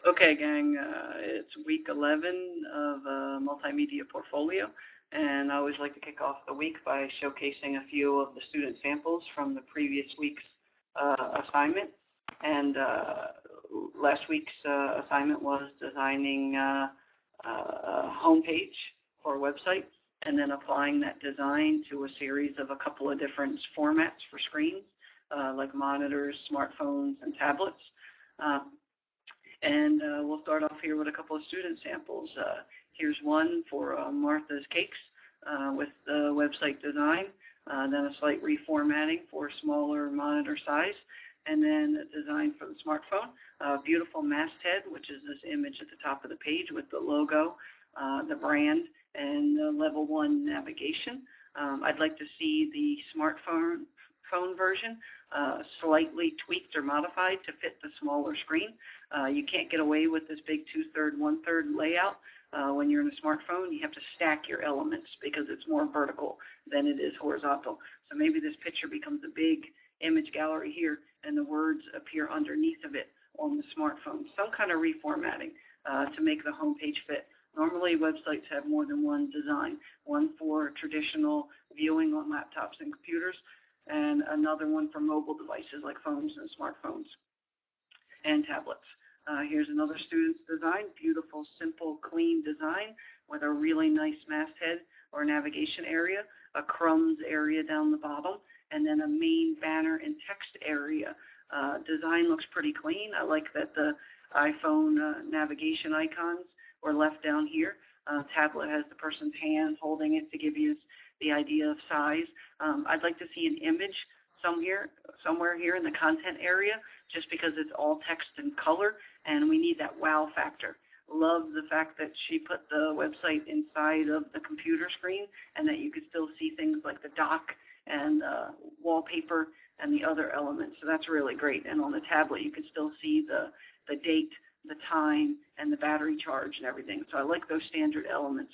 Okay, gang, it's week 11 of Multimedia Portfolio, and I always like to kick off the week by showcasing a few of the student samples from the previous week's assignment. And last week's assignment was designing a homepage for a website, and then applying that design to a series of a couple of different formats for screens, like monitors, smartphones, and tablets. Uh, and we'll start off here with a couple of student samples. Here's one for Martha's Cakes with the website design, then a slight reformatting for smaller monitor size, and then a design for the smartphone. Beautiful masthead, which is this image at the top of the page with the logo, the brand, and the level 1 navigation. I'd like to see the smartphone version slightly tweaked or modified to fit the smaller screen. You can't get away with this big 2/3, 1/3 layout. When you're in a smartphone, you have to stack your elements because it's more vertical than it is horizontal. So maybe this picture becomes a big image gallery here, and the words appear underneath of it on the smartphone. Some kind of reformatting to make the home page fit. Normally, websites have more than one design, one for traditional viewing on laptops and computers, and another one for mobile devices like phones and smartphones and tablets. Here's another student's design, beautiful, simple, clean design with a really nice masthead or navigation area, a crumbs area down the bottom, and then a main banner and text area. Design looks pretty clean. I like that the iPhone navigation icons were left down here. Tablet has the person's hand holding it to give you the idea of size. I'd like to see an image somewhere here in the content area, just because it's all text and color, and we need that wow factor. Love the fact that she put the website inside of the computer screen, and that you could still see things like the dock and wallpaper and the other elements. So that's really great. And on the tablet, you can still see the date, the time, and the battery charge and everything. So I like those standard elements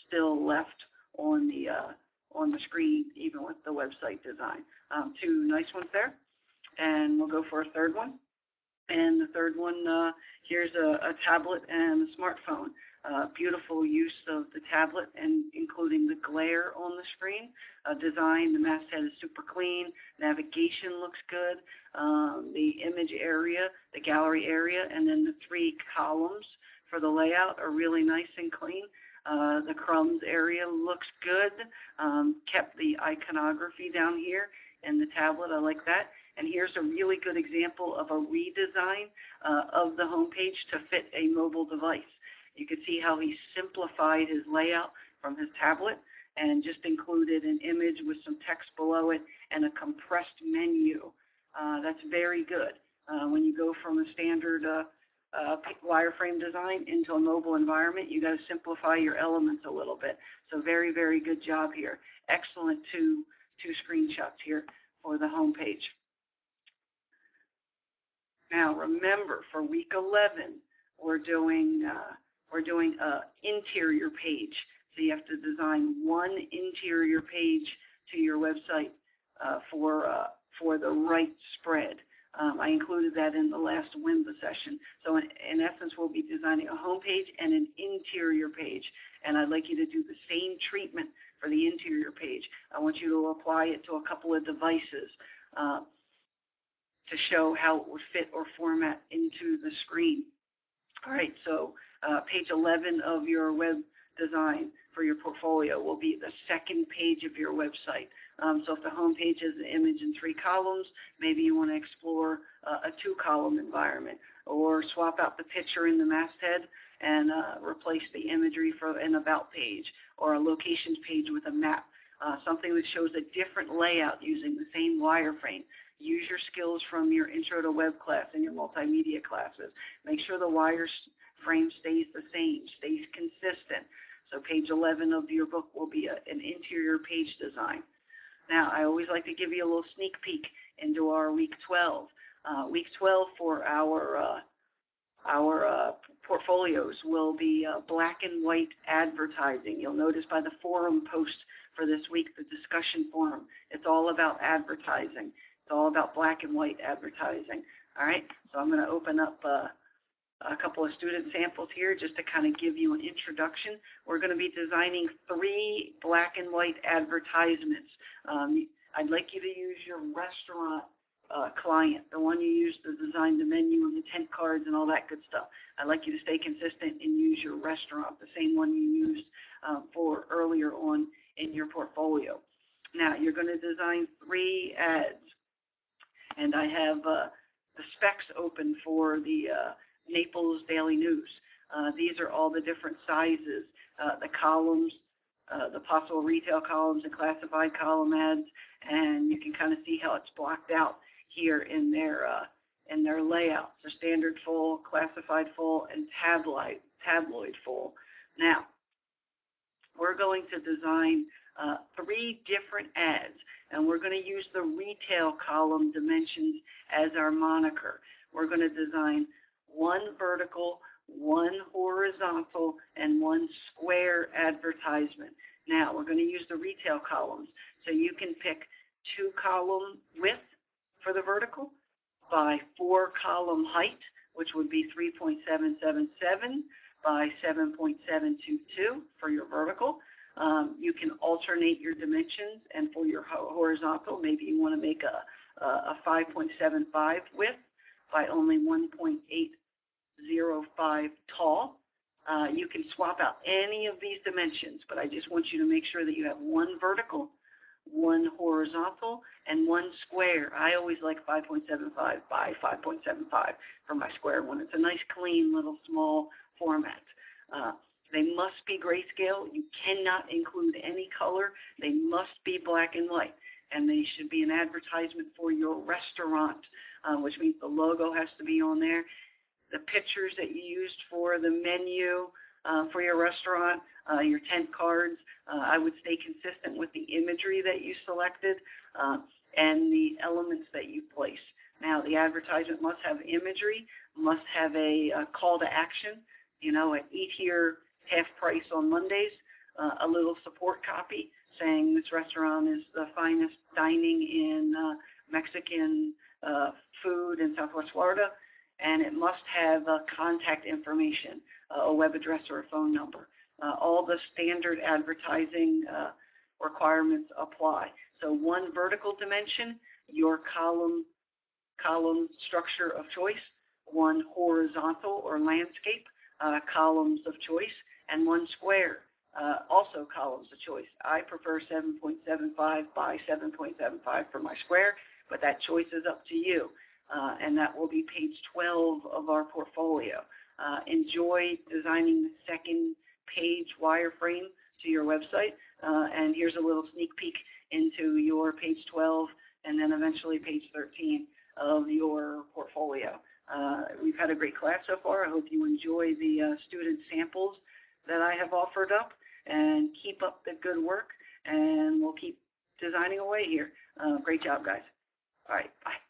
still left on the screen, even with the website design. Two nice ones there, and we'll go for a third one. And the third one, here's a tablet and a smartphone. Beautiful use of the tablet and including the glare on the screen. Design, the masthead is super clean. Navigation looks good. The image area, the gallery area, and then the 3 columns for the layout are really nice and clean. The crumbs area looks good. Kept the iconography down here in the tablet. I like that. And here's a really good example of a redesign of the homepage to fit a mobile device. You can see how he simplified his layout from his tablet and just included an image with some text below it and a compressed menu. That's very good. When you go from a standard wireframe design into a mobile environment, you got to simplify your elements a little bit. So very, very good job here. Excellent two screenshots here for the home page. Now remember, for week 11, we're doing interior page. So you have to design one interior page to your website for the right spread. I included that in the last WIMBA session. So in essence, we'll be designing a home page and an interior page. And I'd like you to do the same treatment for the interior page. I want you to apply it to a couple of devices to show how it would fit or format into the screen. All right, so page 11 of your web design for your portfolio will be the second page of your website. So if the home page has an image in 3 columns, maybe you want to explore a 2-column environment, or swap out the picture in the masthead and replace the imagery for an about page, or a locations page with a map, something that shows a different layout using the same wireframe. Use your skills from your Intro to Web class and your multimedia classes. Make sure the wireframe stays the same, stays consistent. So page 11 of your book will be an interior page design. Now, I always like to give you a little sneak peek into our week 12. Week 12 for our portfolios will be black and white advertising. You'll notice by the forum post for this week, the discussion forum, it's all about advertising. It's all about black and white advertising. All right, so I'm going to open up a couple of student samples here just to kind of give you an introduction. We're going to be designing 3 black and white advertisements. I'd like you to use your restaurant client, the one you used to design the menu and the tent cards and all that good stuff. I'd like you to stay consistent and use your restaurant, the same one you used for earlier on in your portfolio. Now, you're going to design 3 ads, and I have the specs open for the Naples Daily News. These are all the different sizes, the columns, the possible retail columns and classified column ads, and you can kind of see how it's blocked out here in their layout. So standard full, classified full, and tabloid full. Now, we're going to design 3 different ads, and we're going to use the retail column dimensions as our moniker. We're going to design 1 vertical, 1 horizontal, and 1 square advertisement. Now, we're going to use the retail columns, so you can pick 2 column width for the vertical by 4 column height, which would be 3.777 by 7.722 for your vertical. You can alternate your dimensions, and for your horizontal, maybe you want to make a 5.75 width by only 1.805 tall. You can swap out any of these dimensions, but I just want you to make sure that you have 1 vertical, 1 horizontal, and 1 square. I always like 5.75 by 5.75 for my square one. It's a nice, clean, little, small format. They must be grayscale. You cannot include any color. They must be black and white, and they should be an advertisement for your restaurant, which means the logo has to be on there. The pictures that you used for the menu for your restaurant, your tent cards, I would stay consistent with the imagery that you selected and the elements that you place. Now, the advertisement must have imagery, must have a call to action, eat here, half price on Mondays, a little support copy saying this restaurant is the finest dining in Mexican food in Southwest Florida, and it must have contact information, a web address or a phone number. All the standard advertising requirements apply. So 1 vertical dimension, your column structure of choice, 1 horizontal or landscape, columns of choice, and 1 square, also columns of choice. I prefer 7.75 by 7.75 for my square, but that choice is up to you. And that will be page 12 of our portfolio. Enjoy designing the 2nd page wireframe to your website. And here's a little sneak peek into your page 12 and then eventually page 13 of your portfolio. We've had a great class so far. I hope you enjoy the student samples that I have offered up, and keep up the good work, and we'll keep designing away here. Great job, guys. All right, bye.